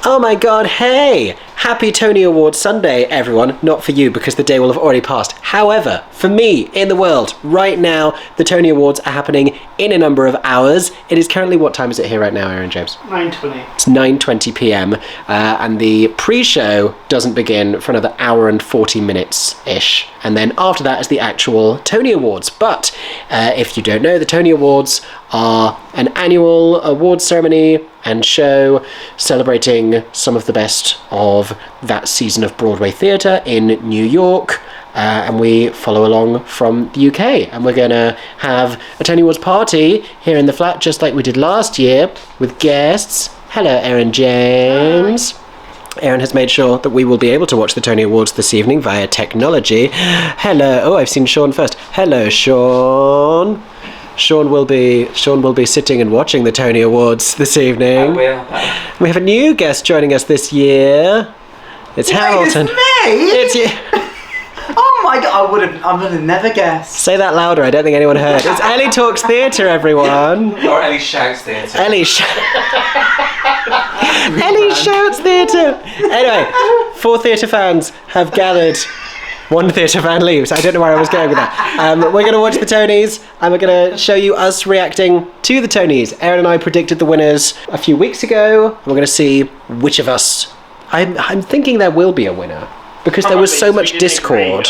Oh my god, hey! Happy Tony Awards Sunday, everyone. Not for you, because the day will have already passed. However, for me, in the world, right now, the Tony Awards are happening in a number of hours. It is currently, what time is it here right now, Aaron James? 9:20. It's 9:20 p.m. And the pre-show doesn't begin for another hour and 40 minutes-ish. And then after that is the actual Tony Awards. But if you don't know, the Tony Awards are an annual awards ceremony and show celebrating some of the best of that season of Broadway theatre in New York. And we follow along from the UK. And we're going to have a Tony Awards party here in the flat, just like we did last year, with guests. Hello, Aaron James. Hi. Aaron has made sure that we will be able to watch the Tony Awards this evening via technology. Hello. Oh, I've seen Sean first. Hello, Sean. Sean will be sitting and watching the Tony Awards this evening. We have a new guest joining us this year. It's Hamilton. It's me? It's you. Oh my god, I would have never guessed. Say that louder, I don't think anyone heard. It's Ellie Talks Theatre, everyone. Or Ellie Shouts Theatre. Ellie Shouts Theatre. Anyway, 4 theatre fans have gathered. 1 theatre fan leaves. I don't know where I was going with that. We're going to watch the Tonys, and we're going to show you us reacting to the Tonys. Aaron and I predicted the winners a few weeks ago. We're going to see which of us... I'm thinking there will be a winner, because there was so much discord.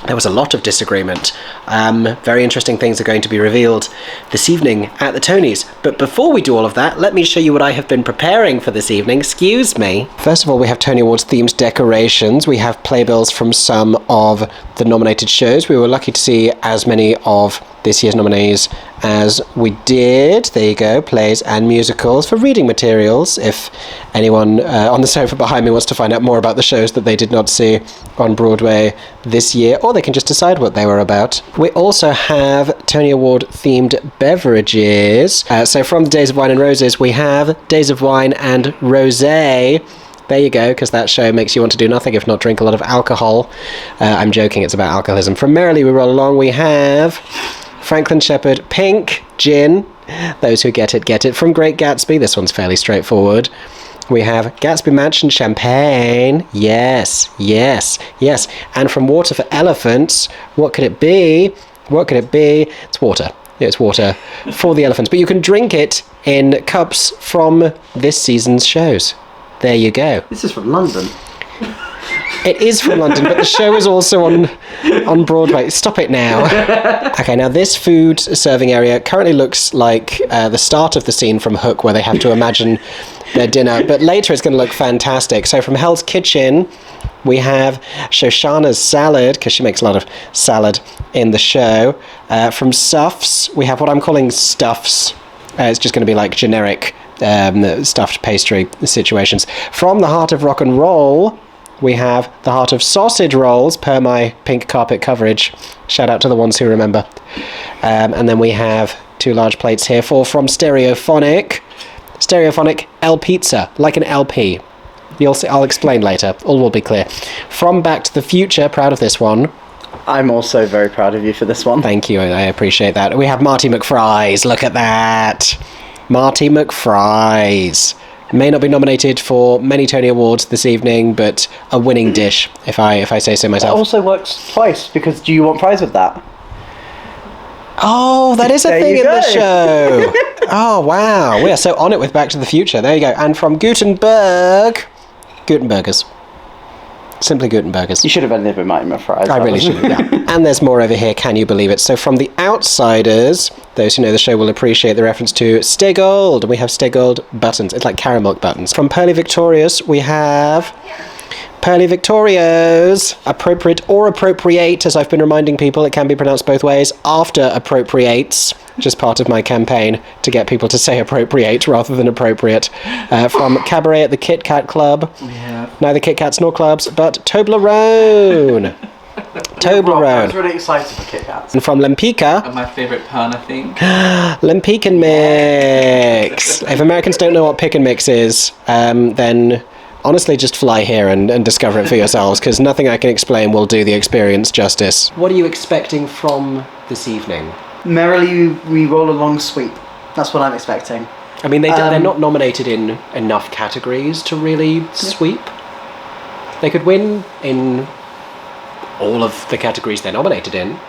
There was a lot of disagreement. Very interesting things are going to be revealed this evening at the Tonys. But before we do all of that, let me show you what I have been preparing for this evening. Excuse me. First of all, we have Tony Awards themed decorations. We have playbills from some of the nominated shows. We were lucky to see as many of this year's nominees as we did. There you go, plays and musicals for reading materials, if anyone on the sofa behind me wants to find out more about the shows that they did not see on Broadway this year, or they can just decide what they were about. We also have Tony Award themed beverages. So from the Days of Wine and Roses, we have Days of Wine and Rosé. There you go, because that show makes you want to do nothing if not drink a lot of alcohol. I'm joking, it's about alcoholism. From Merrily We Roll Along, we have Franklin Shepherd Pink Gin. Those who get it. From Great Gatsby, this one's fairly straightforward. We have Gatsby Mansion Champagne. Yes. And from Water for Elephants, what could it be? It's water. It's water for the elephants. But you can drink it in cups from this season's shows. There you go. This is from London. It is from London, but the show is also on Broadway. Stop it now. Okay, now this food serving area currently looks like the start of the scene from Hook, where they have to imagine their dinner, but later it's going to look fantastic. So from Hell's Kitchen, we have Shoshana's Salad, because she makes a lot of salad in the show. From Suffs, we have what I'm calling Stuffs. It's just going to be like generic stuffed pastry situations. From the Heart of Rock and Roll, we have the Heart of Sausage Rolls, per my pink carpet coverage. Shout out to the ones who remember. And then we have 2 large plates here from Stereophonic. Stereophonic L Pizza, like an LP. You'll see, I'll explain later. All will be clear. From Back to the Future, proud of this one. I'm also very proud of you for this one. Thank you, I appreciate that. We have Marty McFry's. Look at that. Marty McFry's. May not be nominated for many Tony Awards this evening, but a winning dish, if I say so myself. That also works twice, because do you want fries with that? Oh, that is a thing in the show. Oh, wow. We are so on it with Back to the Future. There you go. And from Gutenbergers. Simply Gutenbergers. You should have ended with Marty McFry's. I really should have, yeah. And there's more over here, can you believe it? So from The Outsiders, those who know the show will appreciate the reference to Stay Gold. We have Stay Gold buttons. It's like caramel milk buttons. From Pearly Victorious, we have Pearly Victorios. Appropriate or appropriate, as I've been reminding people, it can be pronounced both ways. After appropriates, just part of my campaign to get people to say appropriate rather than appropriate. From Cabaret at the Kit Kat Club. Yeah. Neither Kit Kats nor clubs, but Toblerone. Toblerone. I was really excited for Kit Kats. And from Lempicka. And my favourite pun, I think. Lempican Mix. If Americans don't know what pick and mix is, then honestly just fly here and discover it for yourselves, because nothing I can explain will do the experience justice. What are you expecting from this evening? Merrily We Roll Along Sweep. That's what I'm expecting. I mean, they're not nominated in enough categories to really sweep. They could win in all of the categories they're nominated in.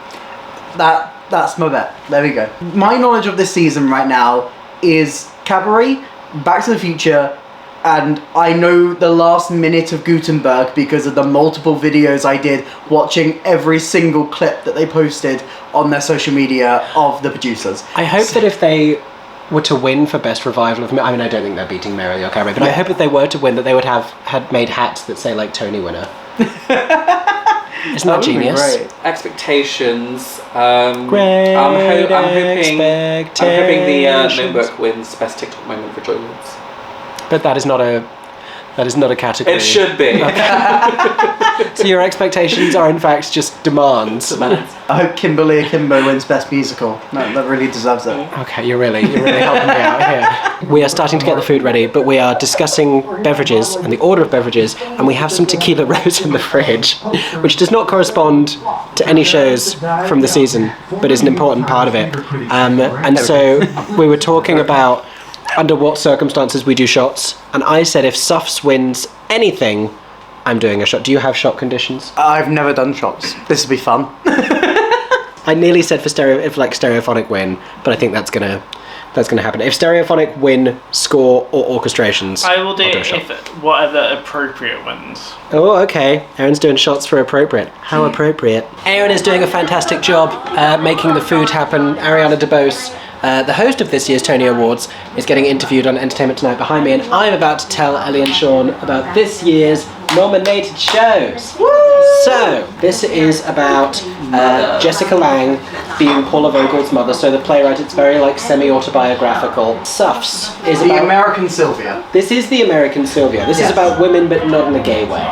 That's my bet. There we go. My knowledge of this season right now is Cabaret, Back to the Future, and I know the last minute of Gutenberg because of the multiple videos I did watching every single clip that they posted on their social media of the producers. I hope that if they were to win for Best Revival of... I mean, I don't think they're beating Merrily or Cabaret, but I hope if they were to win that they would had made hats that say, like, Tony winner. Isn't that genius? Expectations. Great I'm hoping the expectations. Notebook wins Best TikTok Moment for Joy Awards. But that is not a category. It should be. So your expectations are in fact just demands. I hope Kimberly Akimbo wins Best Musical. That really deserves it. Okay, you're really helping me out here. We are starting to get the food ready, but we are discussing beverages and the order of beverages, and we have some tequila rose in the fridge, which does not correspond to any shows from the season, but is an important part of it. And so we were talking about under what circumstances we do shots, and I said if Suffs wins anything, I'm doing a shot. Do you have shot conditions? I've never done shots. This will be fun. I nearly said for Stereophonic win, but I think that's gonna happen. If Stereophonic win score or orchestrations, I will do I'll it a shot. if whatever appropriate wins. Oh, okay. Aaron's doing shots for appropriate. How appropriate. Aaron is doing a fantastic job making the food happen. Ariana DeBose, the host of this year's Tony Awards, is getting interviewed on Entertainment Tonight behind me, and I'm about to tell Ellie and Sean about this year's nominated shows. Woo! So, this is about Jessica Lange being Paula Vogel's mother, so the playwright, it's very like semi-autobiographical. Suffs is The about... American Sylvia. This is the American Sylvia. This is about women, but not in a gay way.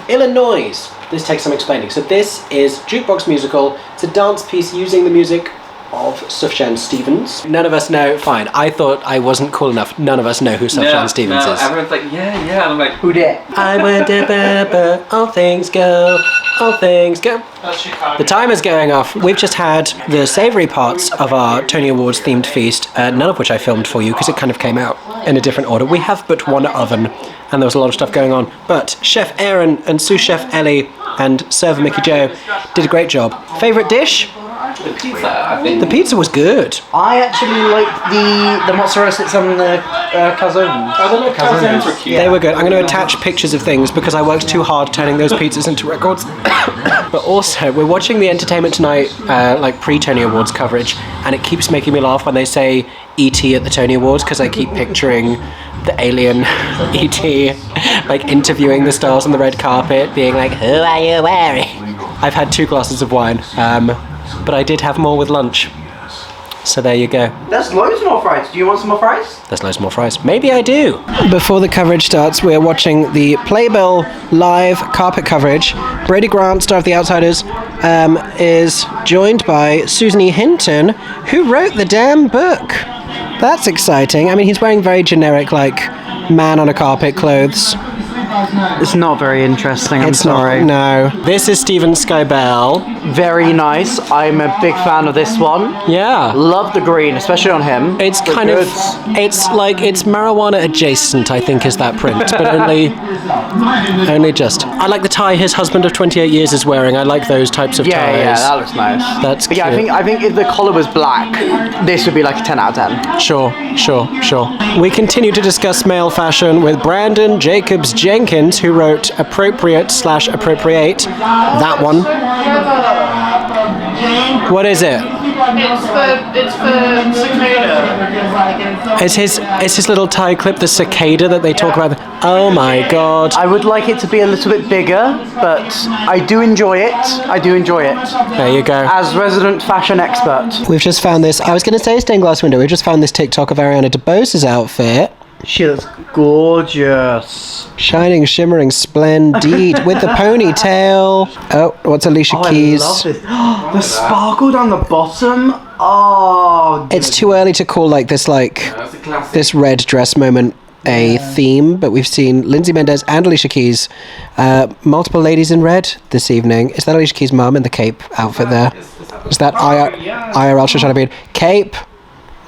Illinois. This takes some explaining. So this is Jukebox Musical. It's a dance piece using the music of Sufjan Stevens. None of us know. Fine. I thought I wasn't cool enough. None of us know who Sufjan Stevens is. Everyone's like, yeah, and I'm like, Who did? I went to all things go, all things go. That's Chicago. The timer's going off. We've just had the savoury parts of our Tony Awards themed feast, none of which I filmed for you because it kind of came out in a different order. We have but one oven, and there was a lot of stuff going on. But Chef Aaron and sous chef Ellie and server Mickey Joe did a great job. Favourite dish? the pizza, I think. The pizza was good. I actually like the mozzarella sticks on the calzone. Oh, the calzones were cute. They were good. I'm going to attach pictures of things because I worked too hard turning those pizzas into records. But also, we're watching the Entertainment Tonight pre-Tony Awards coverage, and it keeps making me laugh when they say E.T. at the Tony Awards because I keep picturing the alien E.T. interviewing the stars on the red carpet, being like, "Who are you wearing?" I've had 2 glasses of wine, but I did have more with lunch. So there you go. There's loads more fries. Do you want some more fries? There's loads more fries. Maybe I do. Before the coverage starts, we're watching the Playbill live carpet coverage. Brady Grant, star of The Outsiders, is joined by Susan E. Hinton, who wrote the damn book. That's exciting. I mean, he's wearing very generic, man on a carpet clothes. It's not very interesting, I'm It's sorry. not, no. This is Steven Skybell. Very nice. I'm a big fan of this one. Yeah. Love the green, especially on him. It's The kind goods. of, it's marijuana adjacent, I think, is that print, but only just. I like the tie his husband of 28 years is wearing. I like those types of ties. Yeah, that looks nice. That's But yeah, cute. I think if the collar was black, this would be like a 10 out of 10. Sure. We continue to discuss male fashion with Brandon Jacobs Jenkins, who wrote Appropriate/Appropriate. That one. What is it? It's for cicada. Is his little tie clip the cicada that they talk about? Oh my god. I would like it to be a little bit bigger, but I do enjoy it. There you go. As resident fashion expert. We've just found this. I was going to say stained glass window. We've just found this TikTok of Ariana DeBose's outfit. She looks gorgeous. Shining, shimmering, splendid with the ponytail. Oh, what's Alicia Keys? I love this. The sparkle down the bottom. Oh. It's too early to call this That's a classic. this red dress moment a theme, but we've seen Lindsay Mendez and Alicia Keys, multiple ladies in red this evening. Is that Alicia Keys' mum in the cape outfit there? Is that IRL Shoshana Beard? Cape.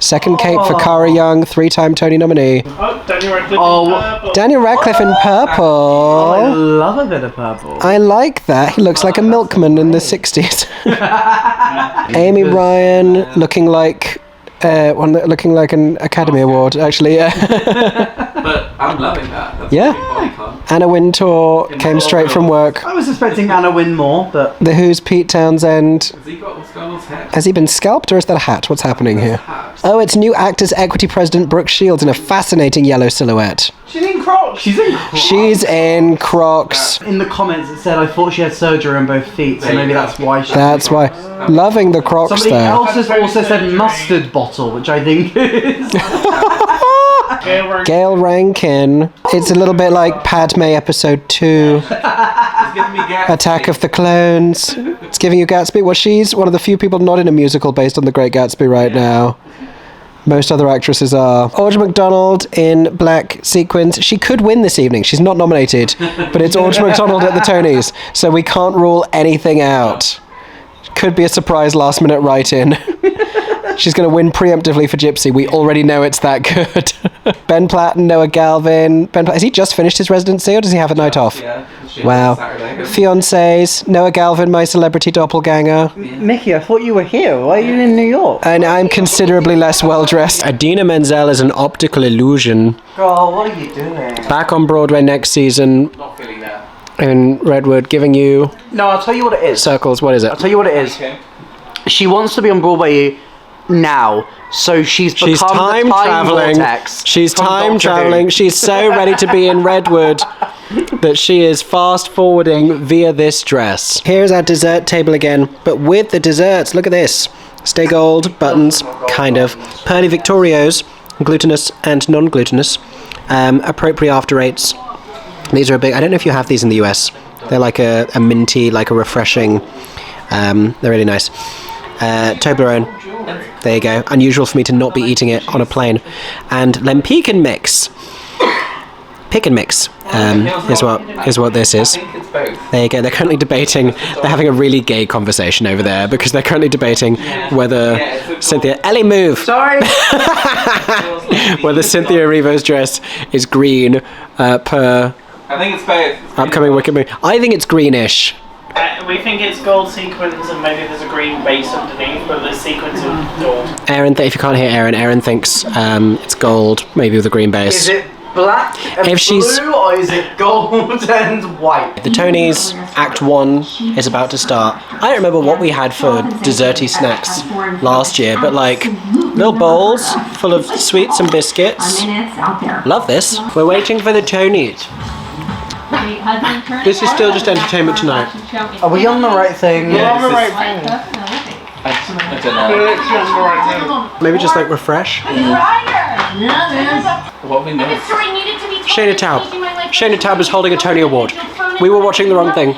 Second cape for Cara Young, 3-time Tony nominee. Oh, Daniel Radcliffe. Oh. Daniel Radcliffe in I purple. love a bit of purple. I like that. He looks like a milkman in the 60s. Amy Ryan looking like looking like an Academy Award, actually. But I'm loving that. That's Yeah. a big body count. Anna Wintour came straight from work. I was expecting Anna Winmore, but The Who's Pete Townsend. Has he got what's going on his head? Has he been scalped or is that a hat? What's happening here? Hat. Oh, it's new Actors Equity President Brooke Shields in a fascinating yellow silhouette. she's in Crocs. She's in Crocs. She's in Crocs. In the comments it said I thought she had surgery on both feet, so There you maybe go. that's why she... That's why. Loving the Crocs Somebody there. else has also said mustard bottle, which I think is... Gail Rankin. It's a little bit like Padme episode 2, It's giving me gas. Attack of the Clones. It's giving you Gatsby. Well, she's one of the few people not in a musical based on The Great Gatsby right now. Most other actresses are. Audrey McDonald in black sequins. She could win this evening. She's not nominated, but it's Audrey McDonald at the Tonys, so we can't rule anything out. Could be a surprise last minute write-in. She's going to win preemptively for Gypsy. We already know it's that good. Ben Platt and Noah Galvin. Ben Platt, has he just finished his residency or does he have a night off? Yeah. she Wow. has Saturday. Fiancés. Noah Galvin, my celebrity doppelganger. Mickey, I thought you were here. Why are you in New York? And I'm considerably less well dressed. Adina Menzel is an optical illusion. Girl, what are you doing? Back on Broadway next season Not feeling that. in Redwood, giving you No, I'll tell you what it is. circles. What is it? I'll tell you what it is. Okay. She wants to be on Broadway now, so she's become She's time the time traveling. vortex. She's from time Doctor Who. traveling. She's so ready to be in Redwood that she is fast forwarding via this dress. Here's our dessert table again, but with the desserts. Look at this. Stay gold, buttons, kind of. Pearly Victorios, glutinous and non-glutinous. Appropriate after eights. These are a big, I don't know if you have these in the US. They're like a minty, like a refreshing, they're really nice. Toblerone. There you go. Unusual for me to not be eating it on a plane. And Lempican mix. Pick and mix is what this is. I think it's both. There you go. They're currently debating. They're having a really gay conversation over there because they're currently debating whether Cynthia Ellie move Sorry. whether Cynthia Erivo's dress is green per I think it's both. upcoming Wicked movie. I think it's greenish. We think it's gold sequins and maybe there's a green base underneath, but the sequins are gold. Aaron, if you can't hear Aaron thinks it's gold, maybe with a green base. Is it black and If she's- blue, or is it gold and white? The Tonys Act 1 is about to start. I don't remember what we had for desserty snacks last year, but like little bowls full of sweets and biscuits. Love this. We're waiting for the Tonys. This is still just entertainment tonight. Are we on the right thing? Yeah, On the it's right just- thing. I don't We're know. literally on the right thing. Maybe just like refresh. What we missed. Shayna Taub. Shayna Taub is holding a Tony Award. We were watching the wrong thing. It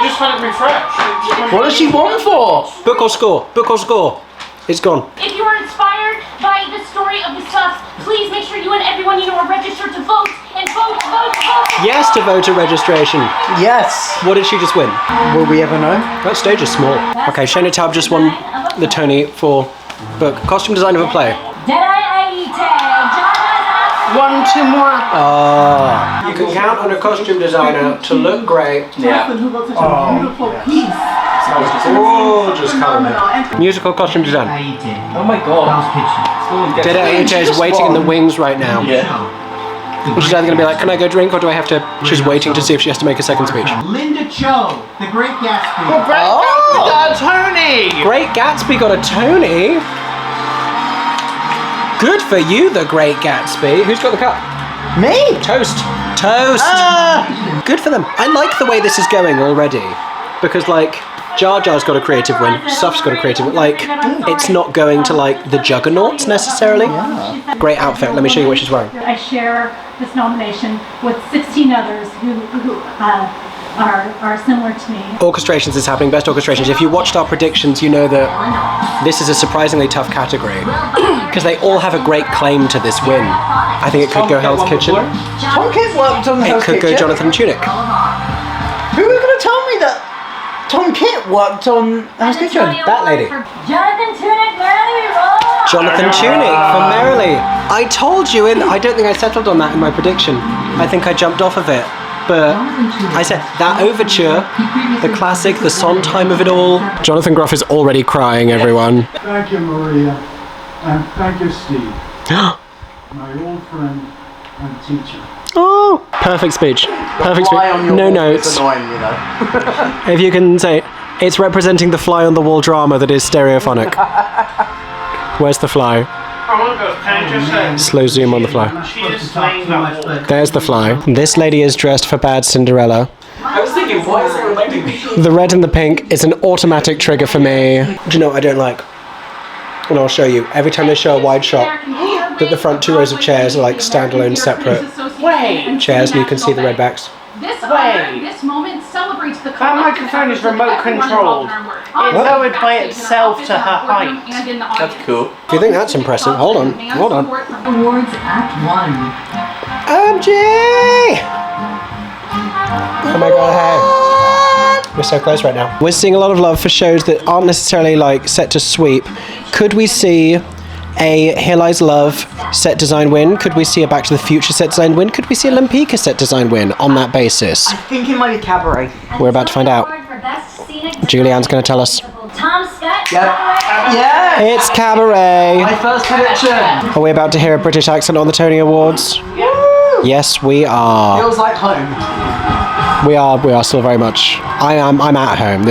just went refresh. What does she want for? Book or score? Book or score? It's gone. If you are inspired by the story of the stuff, please make sure you and everyone you know are registered to vote and vote. Yes to voter registration. Yes. What did she just win? Will we ever know? That stage is small. Okay, Shayna Taub just won the Tony for book. Costume design of a play. One, two more. You can count on a costume designer to look great. Yeah. Gorgeous colour. Musical costume design. Oh my god. Deda Aita is waiting in the wings right now. Yeah. She's either going to be like, can I go drink or do I have to... She's waiting to see if she has to make a second speech. Linda Cho, The Great Gatsby. Tony! Great Gatsby got a Tony. Good for you, The Great Gatsby. Who's got the cup? Me? Toast. Good for them. I like the way this is going already. Because, like, Jar Jar's got a creative win. Stuff's got a creative win. Like, it's not going to, like, the juggernauts necessarily. Great outfit. Let me show you what she's wearing. I share this nomination with 16 others who are similar to me. Orchestrations is happening. Best orchestrations. If you watched our predictions, you know that this is a surprisingly tough category. Because they all have a great claim to this win. I think it could go Hell's Kitchen. Tom Kitt worked on It Hell's could go Kitchen. Jonathan Tunick. Who was going to tell me that Tom Kitt worked on Hell's Kitchen? That lady. Jonathan Tunick, Merrily, roll! Jonathan Tunick for Merrily. I told you I don't think I settled on that in my prediction. I think I jumped off of it. But I said that overture, the classic, the Sondheim of it all. Jonathan Groff is already crying, everyone. Thank you, Maria. And thank you, Steve. My old friend and teacher. Oh, perfect speech. Perfect Fly on speech. your No wall notes. is annoying, you know. If you can say, it's representing the fly on the wall drama that is Stereophonic. Where's the fly? Oh my god, can you just say? Slow zoom on the fly. She is playing that wall. There's the fly. This lady is dressed for bad Cinderella. I was thinking, why is it reminding me? The red and the pink is an automatic trigger for me. Do you know what I don't like? And I'll show you. Every time they show a wide shot, that the front 2 rows of chairs are like standalone, separate Wait. chairs, and you can see the red backs. This Wait. this moment celebrates the That microphone is remote controlled. It lowered by itself to her height. That's cool. If you think that's impressive, hold on. Awards Act 1. OMG! Oh my god, hey. We're so close right now. We're seeing a lot of love for shows that aren't necessarily like set to sweep. Could we see a Here Lies Love set design win? Could we see a Back to the Future set design win? Could we see a Lampika set design win on that basis? I think it might be Cabaret. We're about to find out. Julianne's going to tell us. Tom Scott. Yeah. It's Cabaret. My first prediction. Are we about to hear a British accent on the Tony Awards? Yes, we are. Feels like home. We are still very much. I'm at home.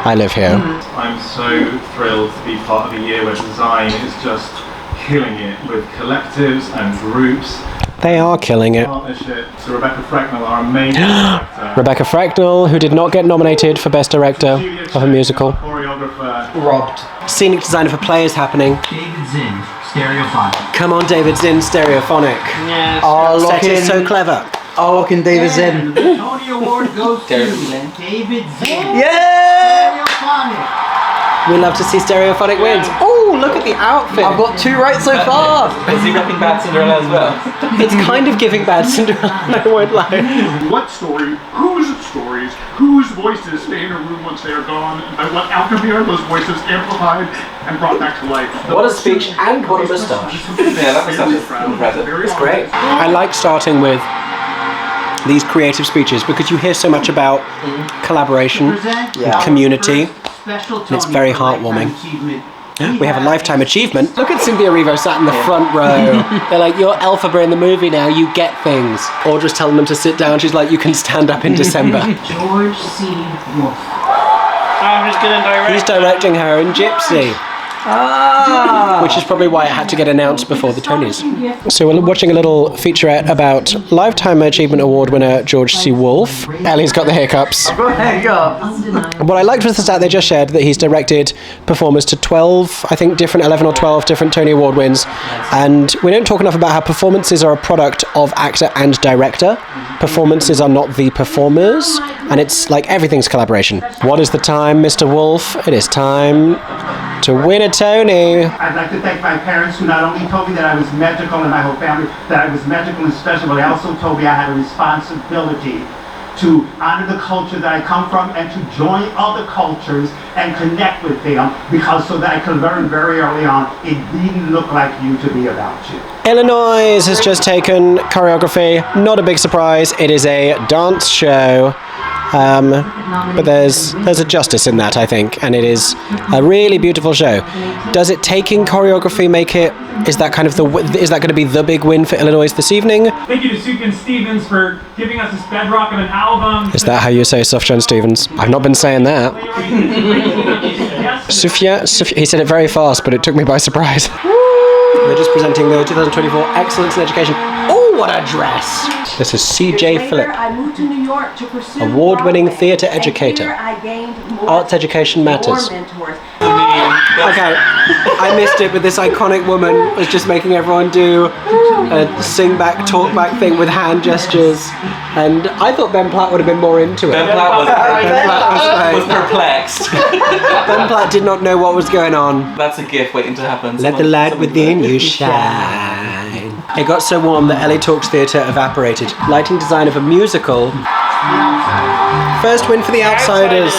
I live here. I'm so thrilled to be part of a year where design is just killing it with collectives and groups, They are killing it. partnerships. So Rebecca Frecknell, our amazing director. Rebecca Frecknell, who did not get nominated for Best Director Julia of a musical. Choreographer. Robbed. Scenic designer for play is happening. David Zinn, Stereophonic. Come on, David Zinn, Stereophonic. Yes. Oh, lock Set is in. so clever. Oh, lock in David's in. The Tony Award goes to David David Zinn. Yeah! Stereophonic. We love to see Stereophonic wins. Oh, look at the outfit. I've got 2 right so far. Is he rapping Bad Cinderella as well? It's kind of giving Bad Cinderella, I won't lie. What story, whose stories, whose voices stay in a room once they are gone, and what alchemy are those voices amplified and brought back to life? What a speech and what a moustache. Yeah, that was such a impressive. It's great. I like starting with these creative speeches because you hear so much about collaboration, Yeah. community. Special It's Tony very for Lifetime heartwarming. Achievement. We have a lifetime achievement. Look at Cynthia Erivo sat in the front row. They're like, you're Elphaba in the movie now, you get things. Audra's telling them to sit down. She's like, you can stand up in December. George C. Wolfe. I was gonna direct. He's directing her in Gypsy. Which is probably why it had to get announced before the Tonys. So we're watching a little featurette about Lifetime Achievement Award winner George C. Wolfe. Ellie's got the hiccups. There you go. What I liked was the stat they just shared that he's directed performers to 12, I think 11 or 12 different Tony Award wins. And we don't talk enough about how performances are a product of actor and director. Performances are not the performers. And it's like everything's collaboration. What is the time, Mr. Wolfe? It is time to win a Tony. I'd like to thank my parents who not only told me that I was magical and my whole family, that I was magical and special, but they also told me I had a responsibility to honor the culture that I come from and to join other cultures and connect with them because so that I could learn very early on it didn't look like you to be about you. Illinois has just taken choreography. Not a big surprise. It is a dance show. But there's a justice in that, I think, and it is a really beautiful show. Does it taking choreography make it? Is that kind of is that going to be the big win for Illinois this evening? Thank you to Sufjan Stevens for giving us this bedrock of an album. Is that how you say Sufjan Stevens? I've not been saying that. Sufjan, he said it very fast, but it took me by surprise. They're just presenting the 2024 Excellence in Education. Oh, what a dress! This is CJ Phillip. I moved to New York to pursue Award-winning Broadway, theatre and educator. here I gained more Arts education matters. mentors. Okay, I missed it, but this iconic woman was just making everyone do a sing back, talk back thing with hand gestures, and I thought Ben Platt would have been more into it. Ben Platt was was perplexed. Ben Platt did not know what was going on. That's a gift waiting to happen. Let the light within you shine. It got so warm that Ellie Talks Theatre evaporated. Lighting design of a musical. First win for the Outsiders.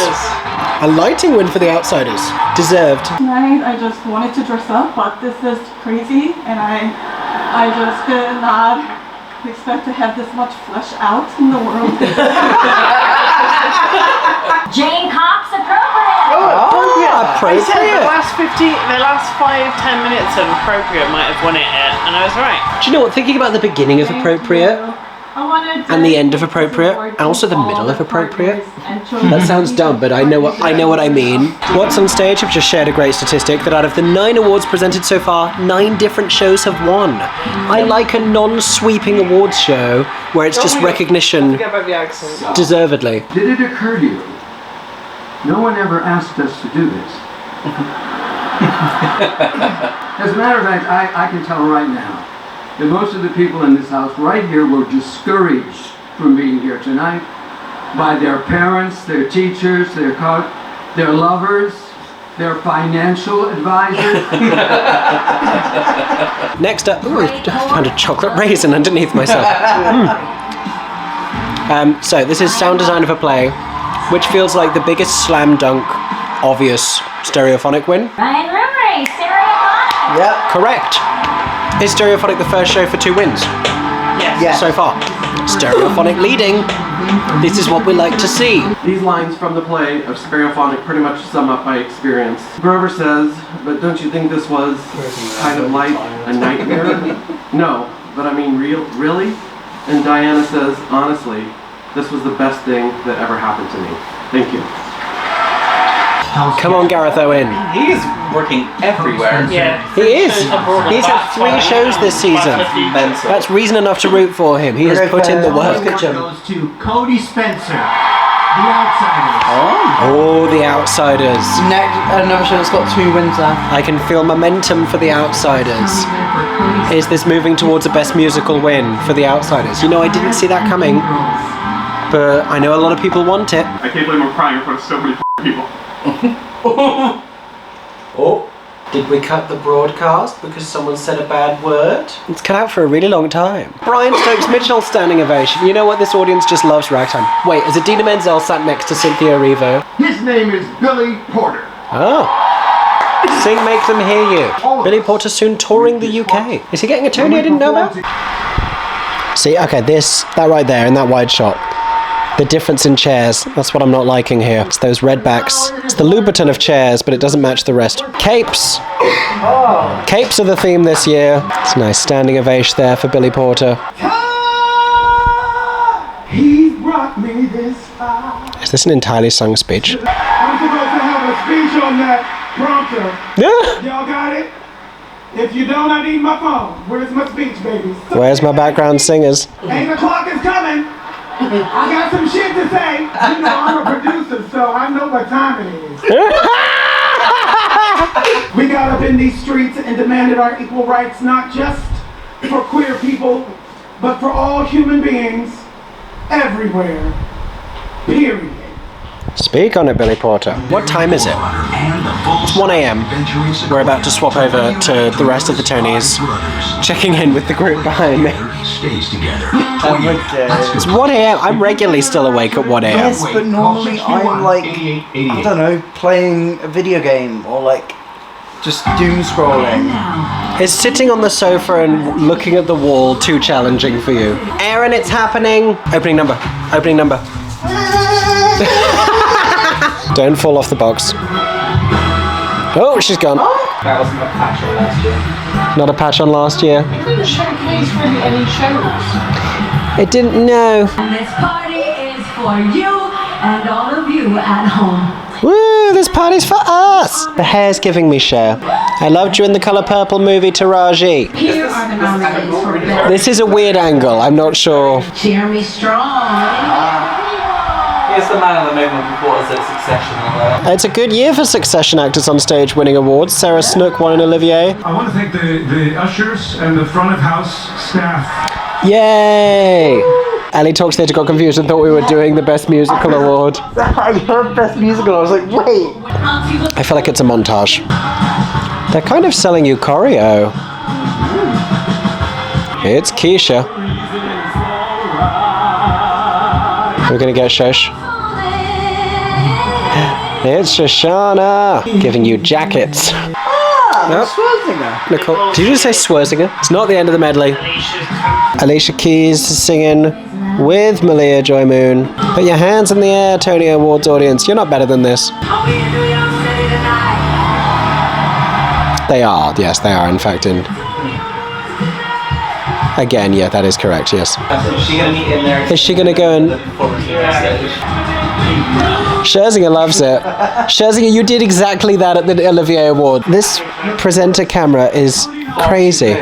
A lighting win for The Outsiders. Deserved. Tonight I just wanted to dress up, but this is crazy, and I just did not expect to have this much flesh out in the world. Jane Cox appropriate. I said the Appropriate. last 5-10 minutes of appropriate might have won it, and I was right. Do you know what? Thinking about the beginning of Appropriate and the end of Appropriate, and also the middle of Appropriate. That sounds dumb, but I know what I mean. What's on Stage have just shared a great statistic that out of the 9 awards presented so far, 9 different shows have won. I like a non-sweeping awards show where it's just recognition Forget about the accent. deservedly. Did it occur to you? No one ever asked us to do this. As a matter of fact, I can tell right now that most of the people in this house right here were discouraged from being here tonight by their parents, their teachers, their lovers, their financial advisors. Next up, ooh, I found a chocolate raisin underneath myself. So this is sound design of a play, which feels like the biggest slam dunk, obvious Stereophonic win. Ryan Rumray, Stereophonic. Yep. Correct. Is Stereophonic the first show for 2 wins Yeah. so far? Stereophonic leading. This is what we like to see. These lines from the play of Stereophonic pretty much sum up my experience. Grover says, but don't you think this was kind of like a nightmare? No, but I mean really? And Diana says, honestly, this was the best thing that ever happened to me. Thank you. Come on, Gareth Owen. He is working everywhere. Yeah. He is. He's had 3 shows this season. Mental. That's reason enough to root for him. He has put in the work. Goes to Cody Spencer, The Outsiders. Oh, The Outsiders. Next, another show that's got 2 wins now. I can feel momentum for The Outsiders. Is this moving towards a Best Musical win for The Outsiders? You know, I didn't see that coming, but I know a lot of people want it. I can't believe I'm crying in front of so many people. Oh, did we cut the broadcast because someone said a bad word? It's cut out for a really long time. Brian Stokes Mitchell standing ovation. You know what? This audience just loves ragtime. Wait, is Idina Menzel sat next to Cynthia Erivo? His name is Billy Porter. Oh. Sing Make Them Hear You. Billy Porter soon touring the UK. Is he getting a Tony I didn't know about? See, okay, that right there in that wide shot. The difference in chairs, that's what I'm not liking here. It's those red backs. It's the Louboutin of chairs, but it doesn't match the rest. Capes! Capes are the theme this year. It's a nice standing ovation there for Billy Porter. He brought me this far. Is this an entirely sung speech? I'm supposed to have a speech on that prompter. Yeah. Y'all got it? If you don't, I need my phone. Where's my speech, baby? Where's my background singers? 8 o'clock is coming. I got some shit to say. You know I'm a producer, so I know what time it is. We got up in these streets and demanded our equal rights, not just for queer people, but for all human beings everywhere. Period. Speak on it, Billy Porter. What time is it? It's 1 a.m. We're about to swap over to the rest of the Tonys. Checking in with the group behind me. It's 1 a.m. I'm regularly still awake at 1 a.m. Yes, but normally I'm like, I don't know, playing a video game or like just doom scrolling. Is sitting on the sofa and looking at the wall too challenging for you? Aaron, it's happening. Opening number. Opening number. Don't fall off the box. Oh, she's gone. That wasn't a patch on last year. Not a patch on last year. It didn't showcase really any shows. It didn't know. And this party is for you and all of you at home. Woo, this party's for us. The hair's giving me Cher. I loved you in the Colour Purple movie Taraji. Here are the nominees for Best. This is a weird angle. I'm not sure. Jeremy Strong. He's the man of the moment before us at Succession and all that. It's a good year for Succession actors on stage winning awards. Sarah Snook won an Olivier. I want to thank the ushers and the front of house staff. Yay! Ali Talks Theatre got confused and thought we were doing the Best Musical Award. I heard Best Musical, I was like, wait. I feel like it's a montage. They're kind of selling you choreo. It's Keisha. We're gonna get shush. It's Shoshana giving you jackets. Nicole, did you just say Swerzinger? It's not the end of the medley. Alicia Keys singing with Malia Joy Moon. Put your hands in the air, Tony Awards audience. You're not better than this. They are, yes, they are in fact in. Again, yeah, that is correct, yes. Is she going to meet in there? Is she going to go and... Scherzinger loves it. Scherzinger, you did exactly that at the Olivier Award. This presenter camera is crazy.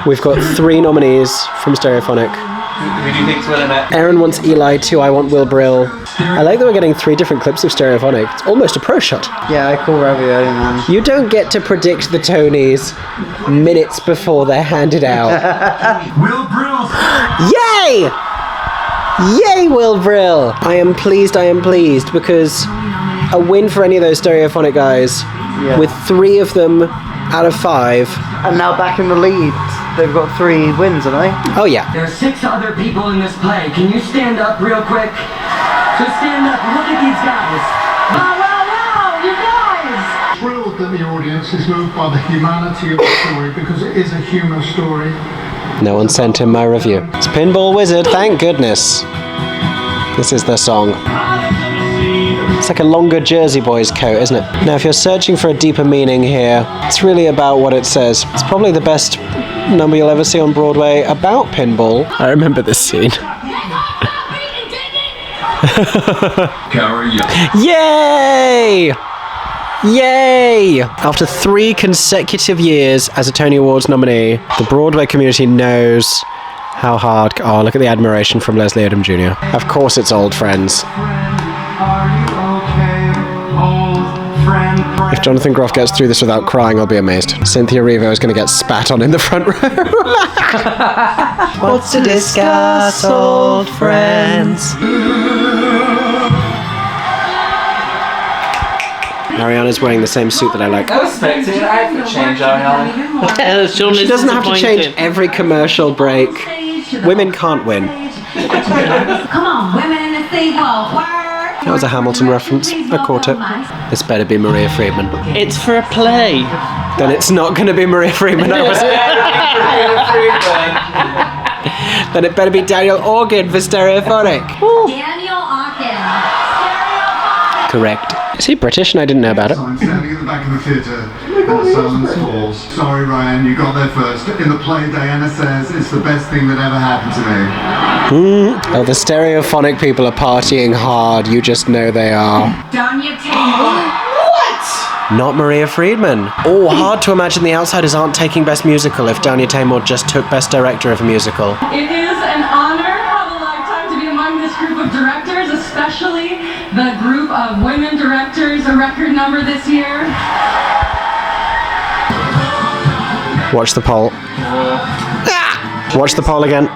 We've got 3 nominees from Stereophonic. Who do you think's winning it? Aaron wants Eli too. I want Will Brill. I like that we're getting 3 different clips of Stereophonic. It's almost a pro shot. Yeah, I call Ravioli, man. You don't get to predict the Tonys minutes before they're handed out. Will Brill! Yay! Yay, Will Brill! I am pleased, because a win for any of those Stereophonic guys, with 3 of them out of 5. And now back in the lead. They've got 3 wins, haven't they? Oh, yeah. There are 6 other people in this play. Can you stand up real quick? So stand up and look at these guys. Wow, wow, wow, you guys! Thrilled that the audience is moved by the humanity of the story, because it is a human story. No one sent in my review. It's Pinball Wizard, thank goodness. This is their song. It's like a longer Jersey Boys coat, isn't it? Now, if you're searching for a deeper meaning here, it's really about what it says. It's probably the best number you'll ever see on Broadway about pinball. I remember this scene. Yay! Yay! After 3 consecutive years as a Tony Awards nominee, the Broadway community knows how hard... Oh, look at the admiration from Leslie Odom Jr. Of course it's Old Friends. If Jonathan Groff gets through this without crying, I'll be amazed. Cynthia Erivo is going to get spat on in the front row. What's to discuss, old friends? Ariana's wearing the same suit that I like. I was expecting an outfit change, Ariana. She doesn't have to change every commercial break. Women can't win. Come on, women, say well. That was a Hamilton reference. I caught it. This better be Maria Friedman. It's for a play. Then it's not going to be Maria Friedman. Then it better be Daniel Organ for Stereophonic. Daniel Organ. Correct. Is he British and I didn't know about it? I'm standing at the back of the theatre and the silence falls. Sorry, Ryan, you got there first. In the play, Diana says it's the best thing that ever happened to me. Oh, the Stereophonic people are partying hard. You just know they are. Danya Taylor. Not Maria Friedman. Oh, hard to imagine the outsiders aren't taking Best Musical if Danya Taymor just took Best Director of a Musical. It is an honor of a lifetime to be among this group of directors, especially the group of women directors, a record number this year. Watch the poll. Watch the poll again.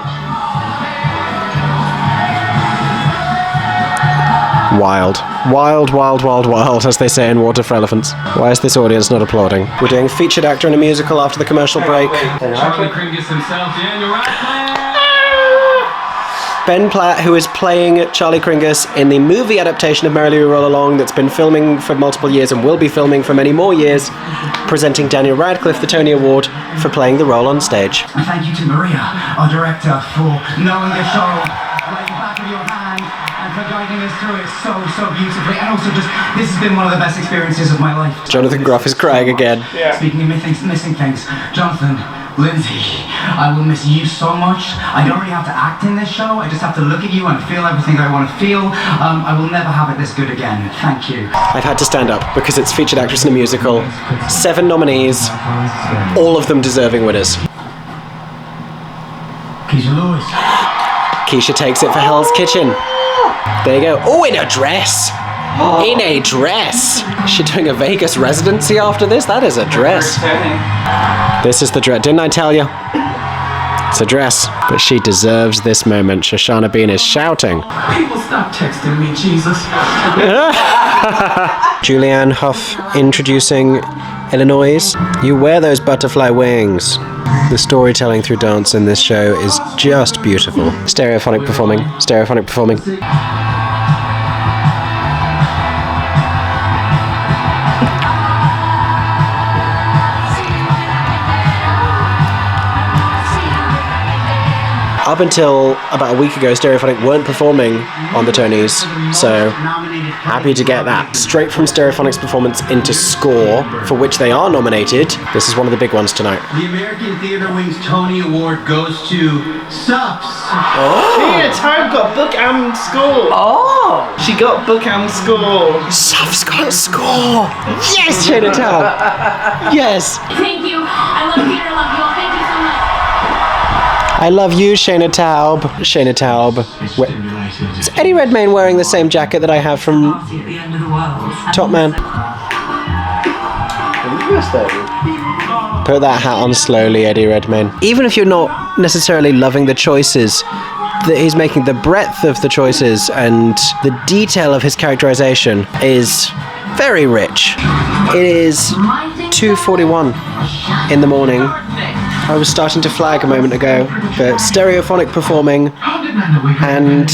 Wild. Wild, wild, wild, wild, as they say in Water for Elephants. Why is this audience not applauding? We're doing featured actor in a musical after the commercial break. Charlie Kringus himself, Daniel Radcliffe. Ben Platt, who is playing Charlie Kringus in the movie adaptation of Merrily We Roll Along that's been filming for multiple years and will be filming for many more years, presenting Daniel Radcliffe the Tony Award for playing the role on stage. And thank you to Maria, our director, for knowing the show like the back of your hand and for guiding us through it so beautifully. And also just, this has been one of the best experiences of my life. Jonathan Groff is crying again. Yeah. Speaking of missing things, Jonathan, Lindsay, I will miss you so much. I don't really have to act in this show. I just have to look at you and feel everything I want to feel. I will never have it this good again. Thank you. I've had to stand up because it's featured actress in a musical. 7 nominees, all of them deserving winners. Keisha Lewis. Keisha takes it for Hell's Kitchen. There you go. Oh, in a dress. In a dress. Is she doing a Vegas residency after this? That is a dress. This is the dress. Didn't I tell you? It's a dress. But she deserves this moment. Shoshana Bean is shouting. People stop texting me, Jesus. Julianne Hough introducing Illinois. You wear those butterfly wings. The storytelling through dance in this show is just beautiful. Stereophonic performing. Stereophonic performing. up until about a week ago, Stereophonic weren't performing on the Tonys, so happy to get that straight from Stereophonic's performance into score, for which they are nominated. This is one of the big ones tonight. The American Theatre Wing's Tony Award goes to Suffs. Tina Taub got book and score. Oh! She got book and score. Suff's got a score! Yes, Shayna Taub! Yes! Thank you. I love Peter. I love you all. Thank you so much. I love you, Shayna Taub. Shayna Taub. Is Eddie Redmayne wearing the same jacket that I have from Top Man? Put that hat on slowly, Eddie Redmayne. Even if you're not necessarily loving the choices that he's making, the breadth of the choices and the detail of his characterization is very rich. It is 2:41 in the morning. I was starting to flag a moment ago, but Stereophonic performing, and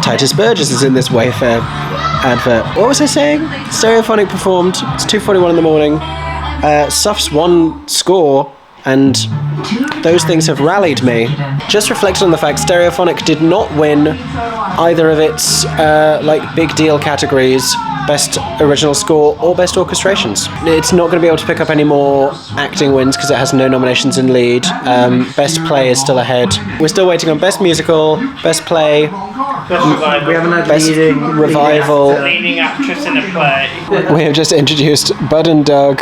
Titus Burgess is in this Wayfair advert. What was I saying? Stereophonic performed, it's 2:41 in the morning, Suff's one score, and those things have rallied me. Just reflected on the fact Stereophonic did not win either of its big deal categories, Best Original Score or Best Orchestrations. It's not going to be able to pick up any more acting wins because it has no nominations in lead. Best Play is still ahead. We're still waiting on Best Musical, Best Play, Best Revival. We haven't had Best Revival. Leading actress in a play. We have just introduced Bud and Doug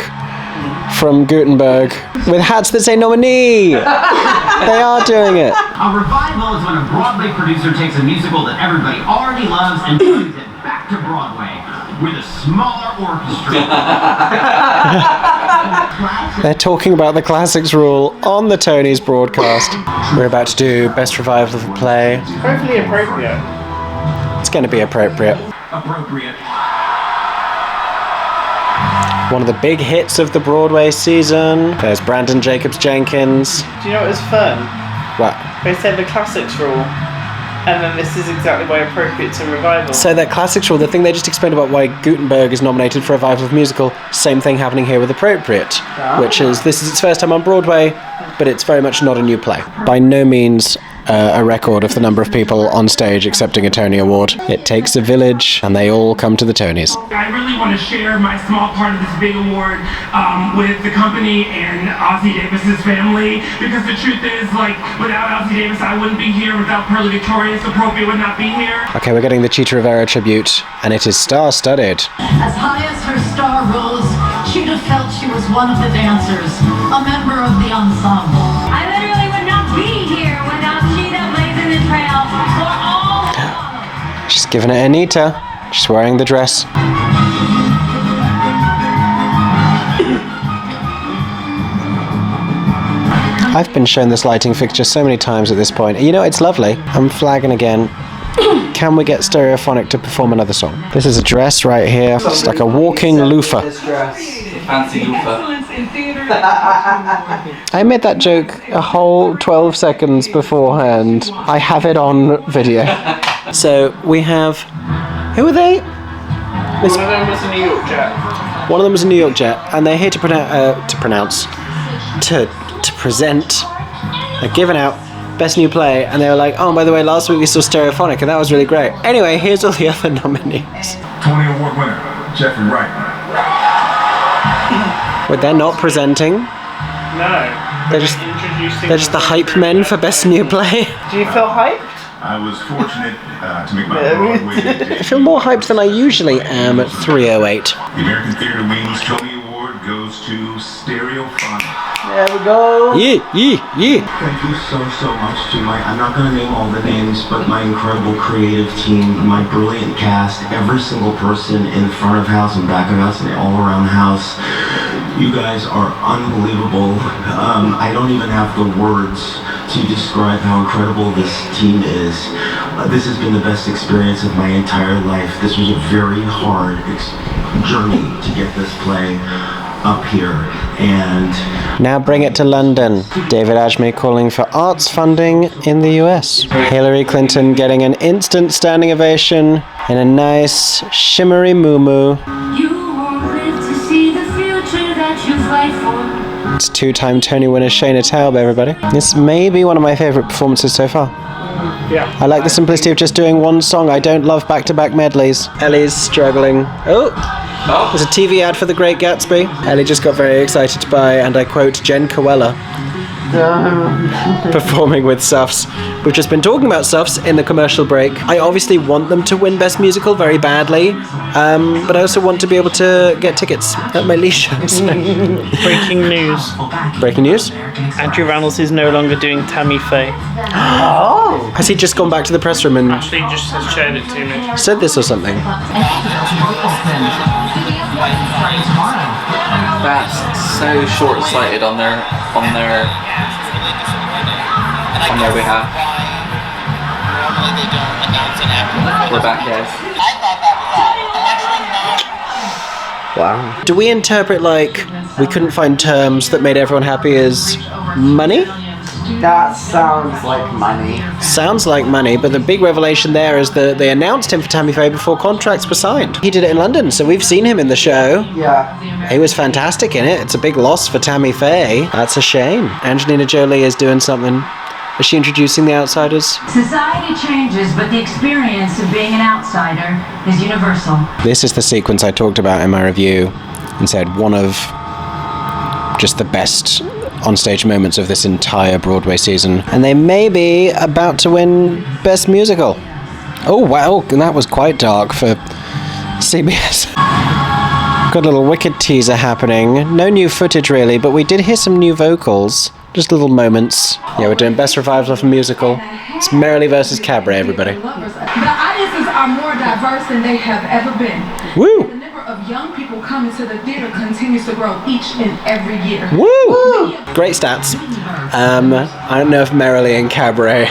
from Gutenberg with hats that say nominee. They are doing it. A revival is when a Broadway producer takes a musical that everybody already loves and brings it back to Broadway with a smaller orchestra. They're talking about the classics rule on the Tonys broadcast. We're about to do Best Revival of a Play. Hopefully appropriate. It's going to be appropriate. Appropriate. One of the big hits of the Broadway season. There's Brandon Jacobs Jenkins. Do you know what was fun? What? They said the classics rule, and then this is exactly why appropriate to revival. So that classics rule, the thing they just explained about why Gutenberg is nominated for Revival of Musical, same thing happening here with Appropriate, which is, this is its first time on Broadway, but it's very much not a new play. By no means a record of the number of people on stage accepting a Tony Award. It takes a village, and they all come to the Tonys. I really want to share my small part of this big award with the company and Ossie Davis's family, because the truth is, without Ossie Davis, I wouldn't be here. Without Pearly Victorious, Appropriate would not be here. Okay, we're getting the Cheetah Rivera tribute, and it is star-studded. As high as her star rose, Cheetah felt she was one of the dancers, a member of the ensemble. I literally would not be here without Cheetah blazing the trail for all. She's giving it Anita. She's wearing the dress. I've been shown this lighting fixture so many times at this point. You know, it's lovely. I'm flagging again. Can we get Stereophonic to perform another song? This is a dress right here. It's like a walking loofah. Fancy loofah. I made that joke a whole 12 seconds beforehand. I have it on video. So we have... Who are they? One of them was a New York jet. One of them was a New York jet, and they're here to present. They're giving out Best New Play, and they were like, oh, by the way, last week we saw Stereophonic, and that was really great. Anyway, here's all the other nominees. Tony Award winner, Jeffrey Wright. Wait, they're not presenting? No. They're just the hype men for Best New Play. Do you feel hyped? I was fortunate to make my Broadway debut. I feel more hyped than I usually am at 3:08. The American Theatre Wing's Tony Award goes to Stereophonic. There we go. Yeah. Thank you so much to I'm not going to name all the names, but my incredible creative team, my brilliant cast, every single person in the front of house and back of house and all around the house. You guys are unbelievable. I don't even have the words to describe how incredible this team is. This has been the best experience of my entire life. This was a very hard journey to get this play up here, and now bring it to London. David Ajme calling for arts funding in the US. Hillary Clinton getting an instant standing ovation in a nice shimmery muumuu. You won't live to see the future that you fight for. It's two-time Tony winner Shayna Taub, everybody. This may be one of my favourite performances so far. Yeah. I like the simplicity of just doing one song. I don't love back-to-back medleys. Ellie's struggling. Oh! There's a TV ad for The Great Gatsby. Ellie just got very excited by, and I quote, Jen Coella performing with Suffs. We've just been talking about Suffs in the commercial break. I obviously want them to win Best Musical very badly, but I also want to be able to get tickets at my leisure. Breaking news. Breaking news? Andrew Rannells is no longer doing Tammy Faye. Oh! Has he just gone back to the press room and Ashley just has shared it to me. said this or something? That's so short-sighted on their behalf. We're back, guys. Wow. Do we interpret like we couldn't find terms that made everyone happy as money? That sounds like money. Sounds like money, but the big revelation there is that they announced him for Tammy Faye before contracts were signed. He did it in London, so we've seen him in the show. Yeah. He was fantastic in it. It's a big loss for Tammy Faye. That's a shame. Angelina Jolie is doing something. Is she introducing the outsiders? Society changes, but the experience of being an outsider is universal. This is the sequence I talked about in my review and said one of just the best onstage moments of this entire Broadway season. And they may be about to win Best Musical. Oh wow, that was quite dark for CBS. Got a little Wicked teaser happening. No new footage really, but we did hear some new vocals. Just little moments. Yeah, we're doing Best Revival of a Musical. It's Merrily versus Cabaret, everybody. The audiences are more diverse than they have ever been. Woo! The number of young people coming to the theater continues to grow each and every year. Woo! Great stats. I don't know if Merrily and Cabaret,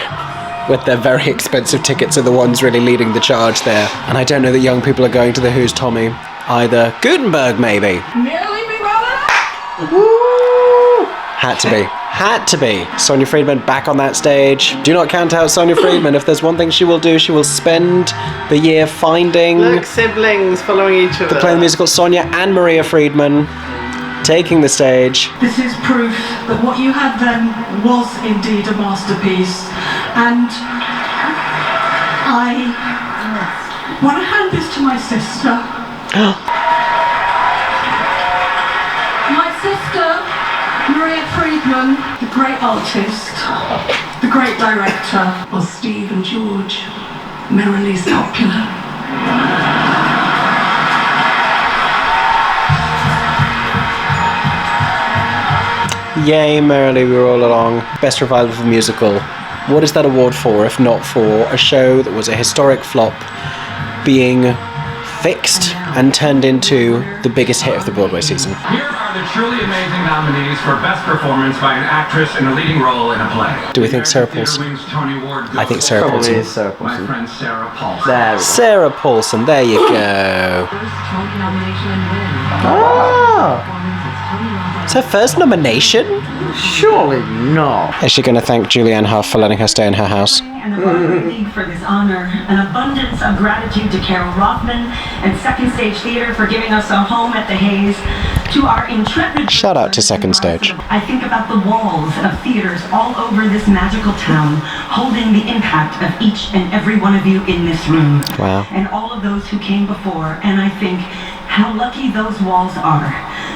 with their very expensive tickets, are the ones really leading the charge there. And I don't know that young people are going to the Who's Tommy either. Gutenberg, maybe. Merrily be rolling up. Woo! Had to be. Had to be. Sonia Friedman back on that stage. Do not count out Sonia Friedman. If there's one thing she will do, she will spend the year finding... Look, siblings following each other. The play the musical Sonia and Maria Friedman taking the stage. This is proof that what you had then was indeed a masterpiece. And I want to hand this to my sister. My sister, Maria Friedman, the great artist, the great director, was Steve and George, Merrily's popular. Yay, Merrily, we were all along. Best Revival of a Musical. What is that award for, if not for a show that was a historic flop being fixed and turned into the biggest hit of the Broadway season? Here are the truly amazing nominees for Best Performance by an Actress in a Leading Role in a Play. Do we think Sarah Paulson? I think Sarah Paulson. Probably is Sarah Paulson. My friend Sarah Paulson. There we go. Sarah Paulson, there you go. Oh! It's her first nomination? Surely not. Is she going to thank Julianne Hough for letting her stay in her house? And the Broadway League for this honor, an abundance of gratitude to Carol Rothman and Second Stage Theater for giving us a home at the Hayes, to our intrepid... Shout out to Second Stage. I think about the walls of theaters all over this magical town, holding the impact of each and every one of you in this room. Wow. And all of those who came before, and I think how lucky those walls are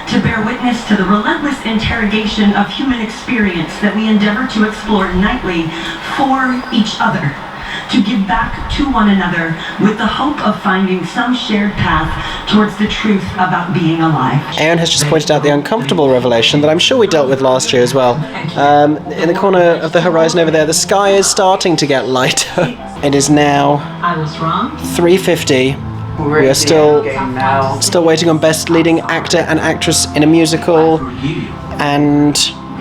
to bear witness to the relentless interrogation of human experience that we endeavor to explore nightly for each other, to give back to one another with the hope of finding some shared path towards the truth about being alive. Aaron has just pointed out the uncomfortable revelation that I'm sure we dealt with last year as well. In the corner of the horizon over there, the sky is starting to get lighter. It is now I was wrong. 3:50. We are still waiting on Best Leading Actor and Actress in a Musical and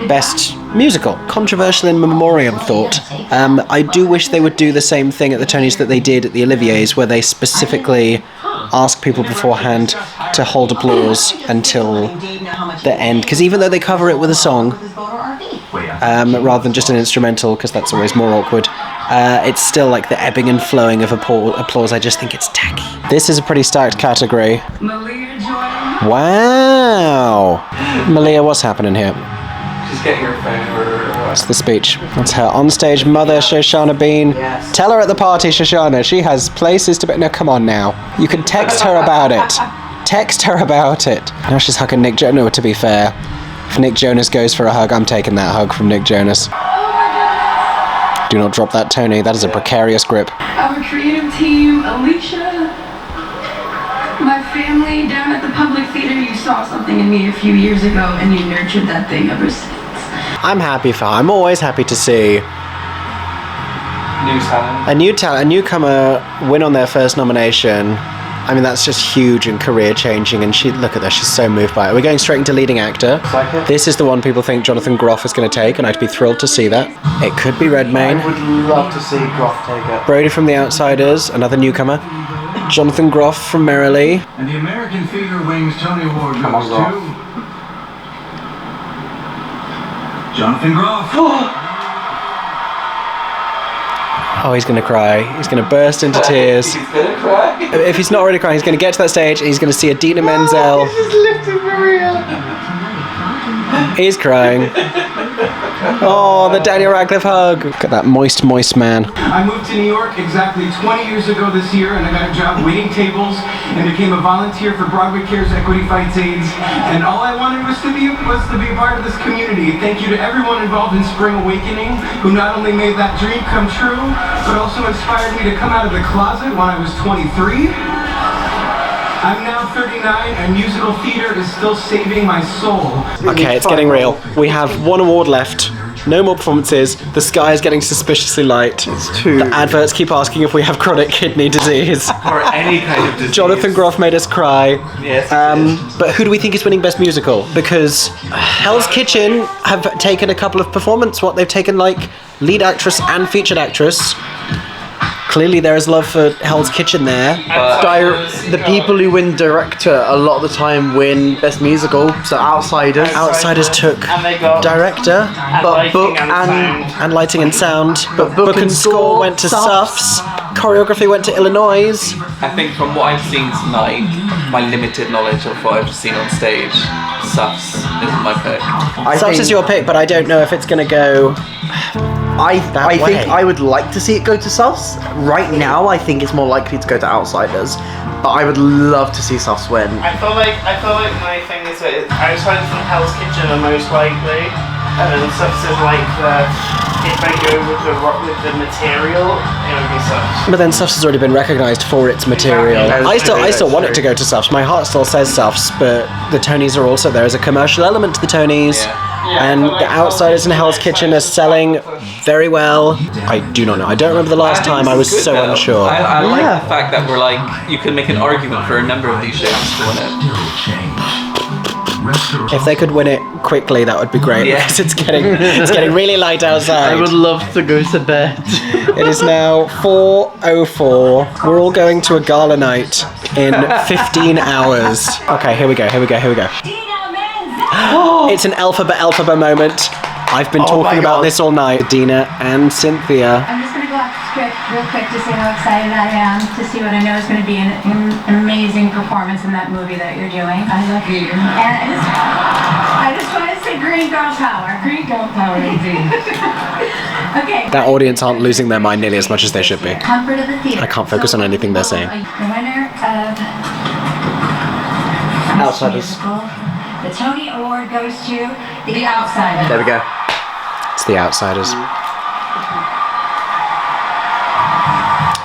Best Musical. Controversial in memoriam thought. I do wish they would do the same thing at the Tonys that they did at the Oliviers, where they specifically ask people beforehand to hold applause until the end. Because even though they cover it with a song, rather than just an instrumental, because that's always more awkward, it's still like the ebbing and flowing of applause. I just think it's tacky. This is a pretty stacked category. Wow! Malia, what's happening here? Just get your phone or what? That's the speech. That's her onstage mother, Shoshana Bean. Yes. Tell her at the party, Shoshana. She has places to be. No, come on now. You can text her about it. Text her about it. Now she's hugging Nick Jonas. No, to be fair, if Nick Jonas goes for a hug, I'm taking that hug from Nick Jonas. Do not drop that, Tony. That is a precarious grip. Our creative team, Alicia, my family down at the Public Theater, you saw something in me a few years ago and you nurtured that thing ever since. I'm happy for her. I'm always happy to see New talent. a newcomer win on their first nomination. I mean, that's just huge and career changing, and look at this, she's so moved by it. We're going straight into leading actor. This is the one people think Jonathan Groff is going to take, and I'd be thrilled to see that. It could be Redmayne. I would love to see Groff take it. Brody from The Outsiders, another newcomer. Jonathan Groff from Merrily. And the American Theatre Wing's Tony Award goes to Jonathan Groff. Oh, he's going to cry. He's going to burst into tears. He's gonna cry. If he's not already crying, he's going to get to that stage and he's going to see Idina Menzel. He's just lifting Maria. He's crying. Oh, the Daniel Radcliffe hug. Look at that moist, moist man. I moved to New York exactly 20 years ago this year, and I got a job waiting tables and became a volunteer for Broadway Cares Equity Fights AIDS. And all I wanted was to be a part of this community. Thank you to everyone involved in Spring Awakening, who not only made that dream come true, but also inspired me to come out of the closet when I was 23. I'm now 39 and musical theater is still saving my soul. Okay, it's getting real. We have one award left. No more performances. The sky is getting suspiciously light. It's two. The adverts keep asking if we have chronic kidney disease. Or any kind of disease. Jonathan Groff made us cry. Yes. But who do we think is winning Best Musical? Because Hell's Kitchen have taken a couple of performances. They've taken like lead actress and featured actress. Clearly there is love for Hell's Kitchen there. The people who win director a lot of the time win Best Musical. So Outsiders. Outsiders took And they got director, but book and lighting and sound. But book and score went to Suffs. Choreography went to Illinois. I think from what I've seen tonight, my limited knowledge of what I've seen on stage, Suffs is my pick. Suffs is your pick, but I don't know if it's going to go. I think I would like to see it go to Suffs. Right now, I think it's more likely to go to Outsiders, but I would love to see Suffs win. I feel like my thing is that Outsiders and Hell's Kitchen are most likely, and then Suffs is like if I go with the material, it would be Suffs. But then Suffs has already been recognised for its material. Exactly. I still want it to go to Suffs. My heart still says Suffs, but the Tonys are also there as a commercial element to the Tonys. And the Outsiders and Hell's Kitchen are selling very well. I do not know. I don't remember the last time. I was so unsure. I like the fact that we're like, you can make an argument for a number of these shows to win it. If they could win it quickly, that would be great. Yeah. Because it's getting really light outside. I would love to go to bed. It is now 4:04. We're all going to a gala night in 15 hours. Okay, here we go. It's an alphabet moment. I've been talking about this all night. Dina and Cynthia. I'm just going to go off the script real quick to say how excited I am to see what I know is going to be an amazing performance in that movie that you're doing. I love you. And I just want to say green girl power. Green girl power indeed. Okay. That audience aren't losing their mind nearly as much as they should be. Comfort of the theater. I can't focus on anything they're saying. The winner of Outsiders. The Tony Award goes to The Outsiders. There we go. It's The Outsiders.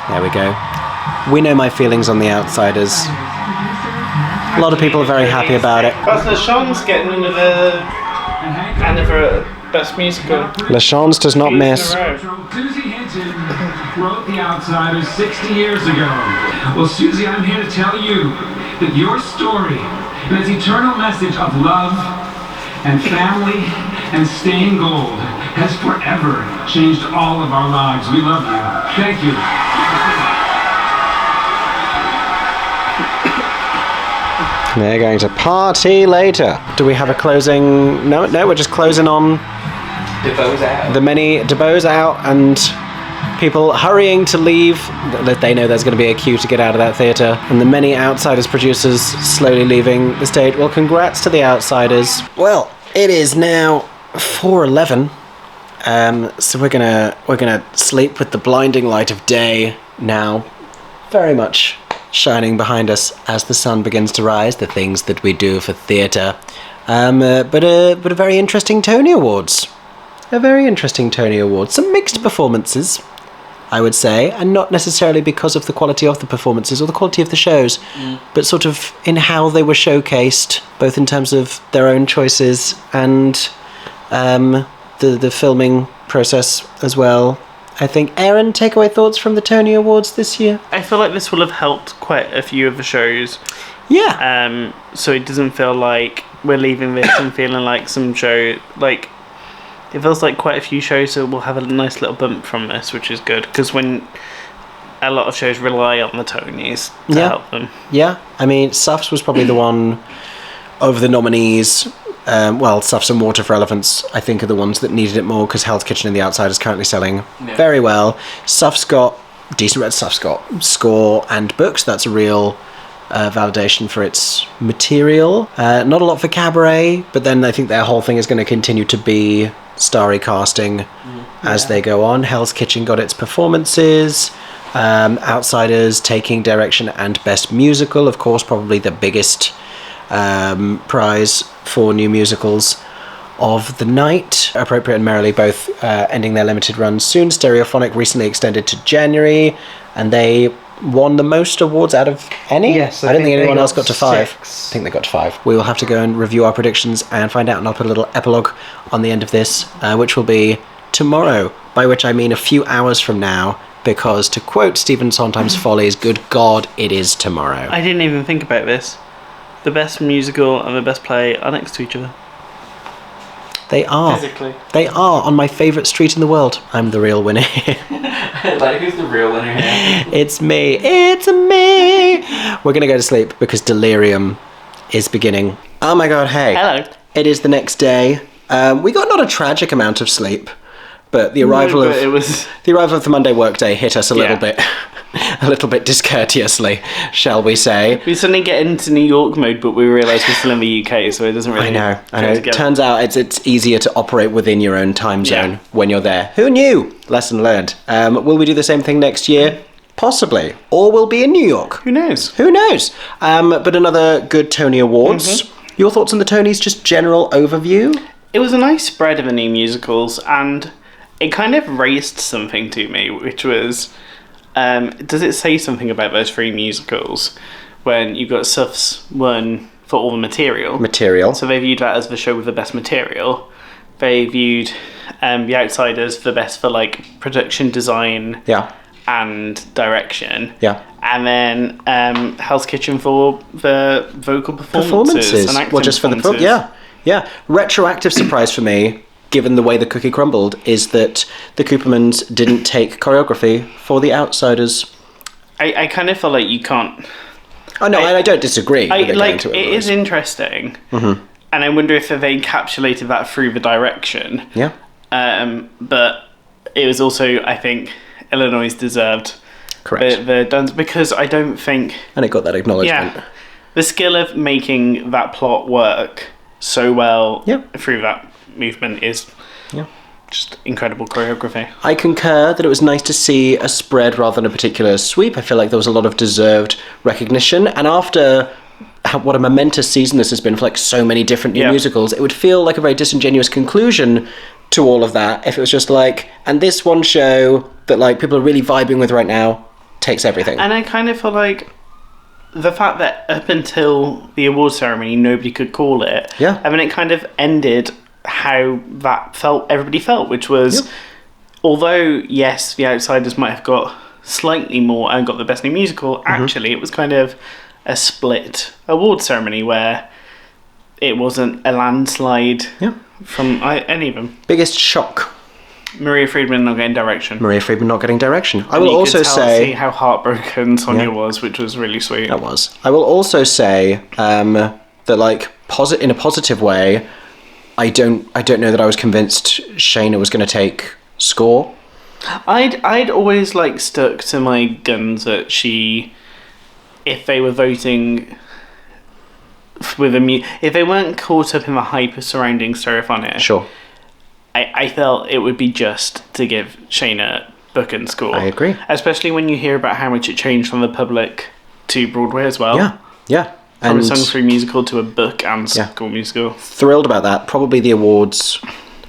There we go. We know my feelings on The Outsiders. A lot of people are very happy about it. Plus, LaShawn's getting into the end of her Best Musical. LaChance does not miss. Susie Hinton wrote The Outsiders 60 years ago. Well, Susie, I'm here to tell you that your story, and its eternal message of love and family and staying gold, has forever changed all of our lives. We love you. Thank you. They're going to party later. Do we have a closing? No, we're just closing on DeVoe's out. the many DeVoe's out and people hurrying to leave. They know there's going to be a queue to get out of that theatre, and the many Outsiders producers slowly leaving the stage. Well, congrats to the Outsiders. Well, it is now 4:11. So we're gonna sleep with the blinding light of day now, very much shining behind us as the sun begins to rise. The things that we do for theatre, but a very interesting Tony Awards. A very interesting Tony Awards. Some mixed performances, I would say, and not necessarily because of the quality of the performances or the quality of the shows, but sort of in how they were showcased, both in terms of their own choices and the filming process as well. I think, Aaron, takeaway thoughts from the Tony Awards this year? I feel like this will have helped quite a few of the shows. Yeah. So it doesn't feel like we're leaving this and feeling like some show, like, it feels like quite a few shows will have a nice little bump from this, which is good, because when a lot of shows rely on the Tonys to help them. Yeah, I mean, Suffs was probably the one over the nominees. Suffs and Water for Elephants, I think, are the ones that needed it more, because Hell's Kitchen and The Outside is currently selling very well. Suffs got decent. Suffs got score and books. That's a real validation for its material. Not a lot for Cabaret, but then I think their whole thing is going to continue to be starry casting as they go on. Hell's Kitchen got its performances. Outsiders taking direction and best musical, of course, probably the biggest prize for new musicals of the night. Appropriate and Merrily both ending their limited runs soon. Stereophonic recently extended to January, and they won the most awards out of any. Yes, I don't think anyone else got to 5. 6. I think they got to 5. We will have to go and review our predictions and find out, and I'll put a little epilogue on the end of this, which will be tomorrow, by which I mean a few hours from now, because to quote Stephen Sondheim's Follies, good God, it is tomorrow. I didn't even think about this. The best musical and the best play are next to each other. They are. Physically. They are on my favourite street in the world. I'm the real winner here. Like, who's the real winner here? It's me. It's me. We're going to go to sleep because delirium is beginning. Oh my God, hey. Hello. It is the next day. We got not a tragic amount of sleep, but the arrival of the Monday workday hit us a little bit discourteously, shall we say. We suddenly get into New York mode, but we realise we're still in the UK, so it doesn't really. I know. Turns out it's easier to operate within your own time zone when you're there. Who knew? Lesson learned. Will we do the same thing next year? Possibly. Or we'll be in New York. Who knows? But another good Tony Awards. Your thoughts on the Tonys, just general overview? It was a nice spread of the new musicals, and it kind of raised something to me, which was, does it say something about those 3 musicals when you've got Suffs won for all the material? So they viewed that as the show with the best material. They viewed The Outsiders for best for like production design and direction. And then Hell's Kitchen for the vocal performances and acting just for the performances. Retroactive surprise for me, given the way the cookie crumbled, is that the Coopermans didn't take choreography for The Outsiders. I kind of feel like you can't. Oh no, I don't disagree. It is interesting, and I wonder if they encapsulated that through the direction. Yeah. But it was also, I think, Illinois deserved the dance, because I don't think. And it got that acknowledgement. Yeah. The skill of making that plot work so well through that movement is just incredible choreography. I concur that it was nice to see a spread rather than a particular sweep. I feel like there was a lot of deserved recognition, and after what a momentous season this has been for like so many different new musicals, it would feel like a very disingenuous conclusion to all of that if it was just like, and this one show that like people are really vibing with right now takes everything. And I kind of feel like the fact that up until the award ceremony nobody could call it, I mean, it kind of ended how that everybody felt, which was, although yes, The Outsiders might have got slightly more and got the best new musical, actually it was kind of a split award ceremony where it wasn't a landslide from any of them. Biggest shock? Maria Friedman not getting direction. I will also say see how heartbroken Sonia was, which was really sweet. That was. I will also say that, like, in a positive way, I don't know that I was convinced Shayna was going to take score. I'd always like stuck to my guns that if they were voting with if they weren't caught up in the hype surrounding Stereophonic, I felt it would be just to give Shayna book and score. I agree. Especially when you hear about how much it changed from the public to Broadway as well. Yeah. From a And sung-through musical to a book and school musical. thrilled about that. Probably the awards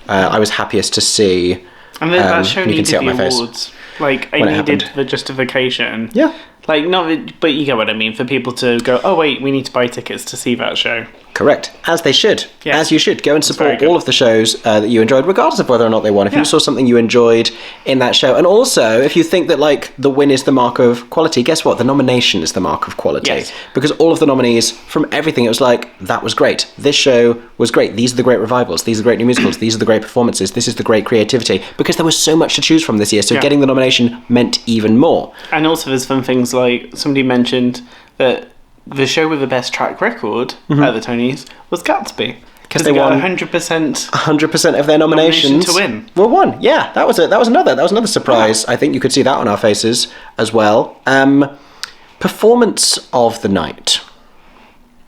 I was happiest to see. And then that show you can needed see it on the my face. awards. Like, I when it needed happened. the justification. Yeah. Like, not, but you get what I mean. For people to go, oh wait, we need to buy tickets to see that show. Correct. As they should. Yeah. As you should. Go and very support good. all of the shows that you enjoyed, regardless of whether or not they won. If Yeah. you saw something you enjoyed in that show. And also, if you think that, like, the win is the mark of quality, guess what? The nomination is the mark of quality. Yes. Because all of the nominees, from everything, it was like, that was great. This show was great. These are the great revivals. These are the great new musicals. These are the great performances. This is the great creativity. Because there was so much to choose from this year. So Yeah. getting the nomination meant even more. And also there's fun things like, somebody mentioned that the show with the best track record at the Tonys was Gatsby. Because they got won 100%. 100% of their nominations to win. were won. Yeah, that was another surprise. I think you could see that on our faces as well. Performance of the night.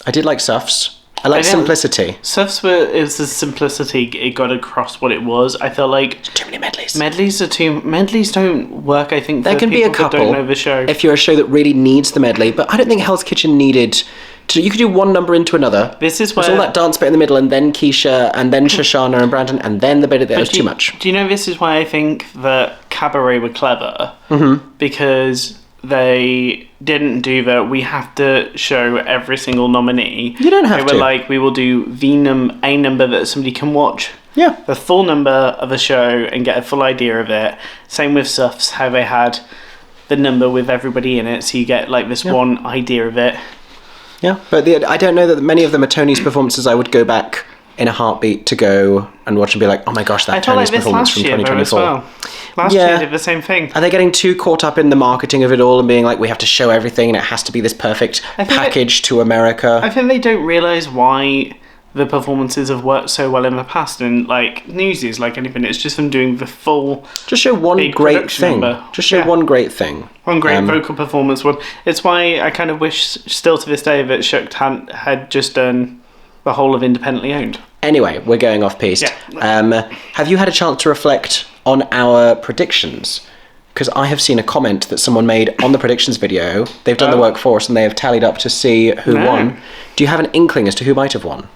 I did like Suff's. I like simplicity. Suff's is the simplicity. It got across what it was. I felt like too many medleys. Medleys don't work. I think There for can be a people that couple don't know the show. if you're a show that really needs the medley, but I don't think Hell's Kitchen needed to. You could do one number into another. This is There's where all that dance bit in the middle, and then Keisha, and then Shoshana and Brandon, and then the bit at the end. It was too much. Do you know this is why I think that Cabaret were clever? Mm-hmm. Because they didn't do that. We have to show every single nominee. You don't have They were to. like, we will do a number that somebody can watch. Yeah. The full number of a show and get a full idea of it. Same with Suffs, how they had the number with everybody in it, so you get like this one idea of it. Yeah, but I don't know that many of them are Tony's performances I would go back in a heartbeat to go and watch and be like, oh my gosh, that I felt Tony's like this performance last from year though 2024. as well. Last year did the same thing. Are they getting too caught up in the marketing of it all and being like, we have to show everything and it has to be this perfect package to America? I think they don't realise why the performances have worked so well in the past, and like Newsies, like anything, it's just them doing the full. Just show one big great production thing. number. Just show one great thing. One great vocal performance. One. It's why I kind of wish, still to this day, that Shucked had just done the whole of Independently Owned. Anyway, we're going off piste. Have you had a chance to reflect on our predictions? Because I have seen a comment that someone made on the predictions video. They've done the work for us and they have tallied up to see who won. Do you have an inkling as to who might have won?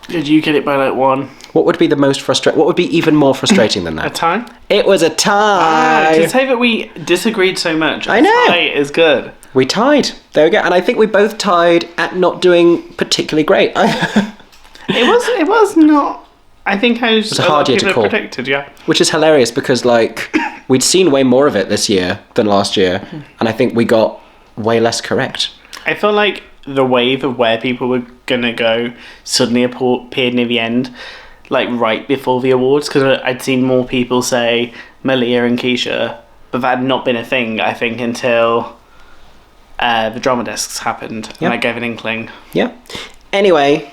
Did you get it by like one? What would be the most frustrating? What would be even more frustrating than that? A tie? It was a tie. To say that we disagreed so much, I know. A tie is good. We tied. There we go. And I think we both tied at not doing particularly great. It was not. I think I was. It was a hard year to call. Predicted, yeah. Which is hilarious because like we'd seen way more of it this year than last year, and I think we got way less correct. I feel like the wave of where people were gonna go suddenly appeared near the end, like right before the awards, because I'd seen more people say Malia and Keisha, but that had not been a thing, I think, until the drama desks happened, and I gave an inkling. Yeah. Anyway,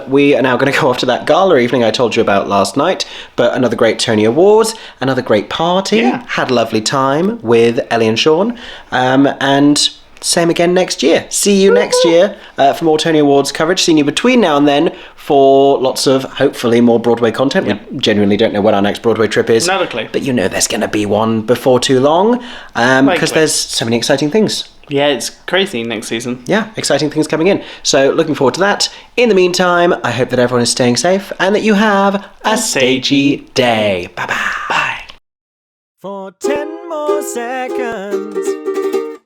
we are now going to go off to that gala evening I told you about last night, but another great Tony Awards, another great party, had a lovely time with Ellie and Sean, and same again next year. See you next year for more Tony Awards coverage, seeing you between now and then for lots of, hopefully, more Broadway content. We genuinely don't know when our next Broadway trip is, Not a clue. but you know there's going to be one before too long, because there's so many exciting things. Yeah, it's crazy next season. Yeah, exciting things coming in. So looking forward to that. In the meantime, I hope that everyone is staying safe and that you have a stagey day. Bye-bye. Bye. For 10 more seconds,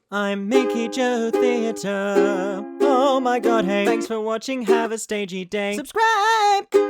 I'm Mickey Joe Theatre. Oh my god, hey. Thanks for watching. Have a stagey day. Subscribe!